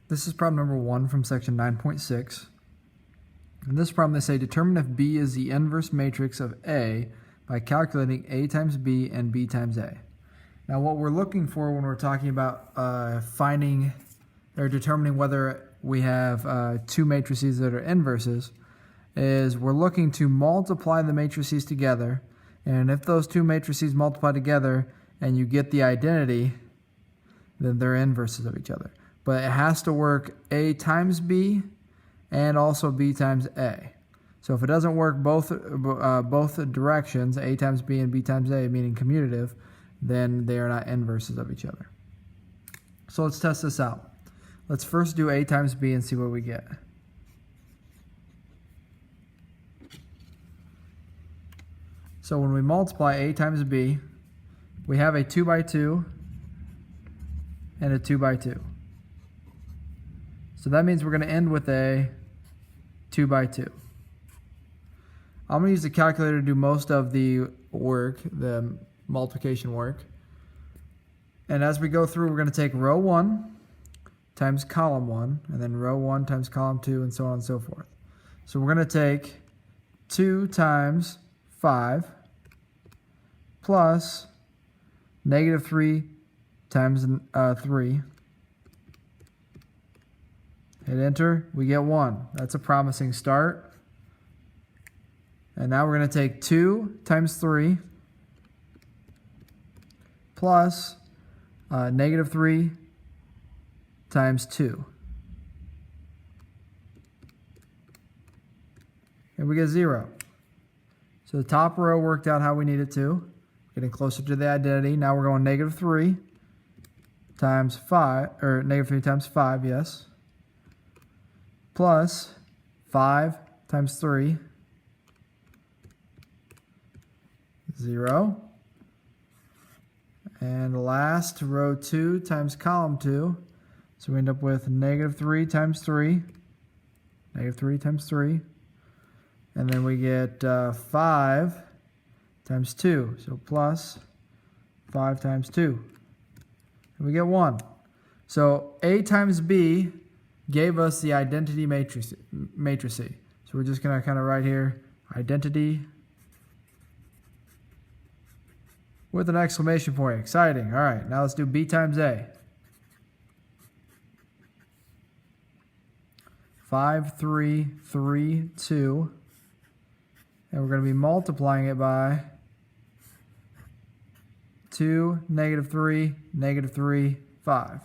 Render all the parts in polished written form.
This is problem number 1 from section 9.6. In this problem, they say determine if B is the inverse matrix of A by calculating A times B and B times A. Now, what we're looking for when we're talking about finding or determining whether we have two matrices that are inverses is we're looking to multiply the matrices together, and if those two matrices multiply together and you get the identity, then they're inverses of each other. But it has to work A times B and also B times A. So if it doesn't work both directions, A times B and B times A, meaning commutative, then they are not inverses of each other. So let's test this out. Let's first do A times B and see what we get. So when we multiply A times B, we have a 2 by 2 and a 2 by 2. So that means we're going to end with a 2 by 2. I'm going to use the calculator to do most of the work, the multiplication work. And as we go through, we're going to take row 1 times column 1, and then row 1 times column 2, and so on and so forth. So we're going to take 2 times 5 plus negative 3 times 3. Hit enter, we get 1. That's a promising start. And now we're going to take 2 times 3 plus negative 3 times 2. And we get 0. So the top row worked out how we need it to. Getting closer to the identity. Now we're going negative 3 times 5, or negative 3 times 5, yes. Plus 5 times 3, 0. And last, row 2 times column 2. So we end up with negative 3 times 3, negative 3 times 3. And then we get 5 times 2, so plus 5 times 2. And we get 1. So A times B gave us the identity matrix. So we're just going to kind of write here, identity with an exclamation point. Exciting. All right, now let's do B times A. 5, 3, 3, 2. And we're going to be multiplying it by 2, negative 3, negative 3, 5.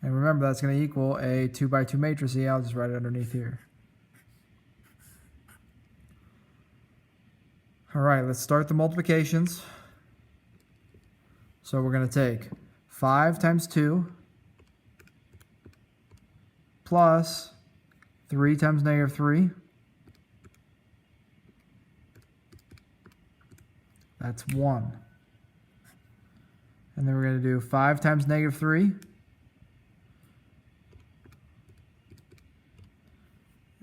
And remember, that's going to equal a 2 by 2 matrix. I'll just write it underneath here. All right, let's start the multiplications. So we're going to take 5 times 2 plus 3 times negative 3. That's 1. And then we're going to do 5 times negative 3.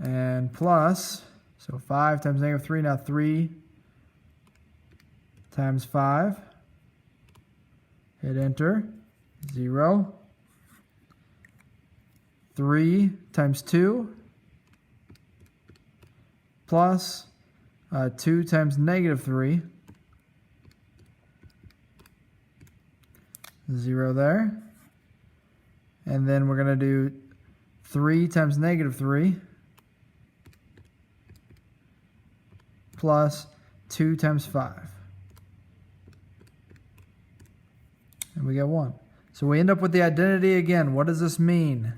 And plus, so 5 times negative 3, now 3 times 5. Hit enter, 0. 3 times 2 plus 2 times negative 3. 0 there. And then we're going to do 3 times negative 3 plus 2 times 5. And we get 1. So we end up with the identity again. What does this mean?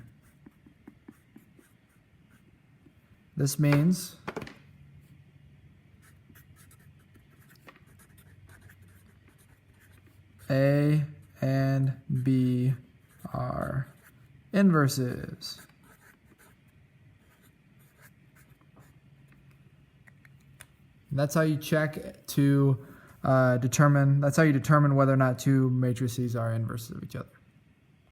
This means A and B are inverses. And that's how you check to determine whether or not two matrices are inverses of each other.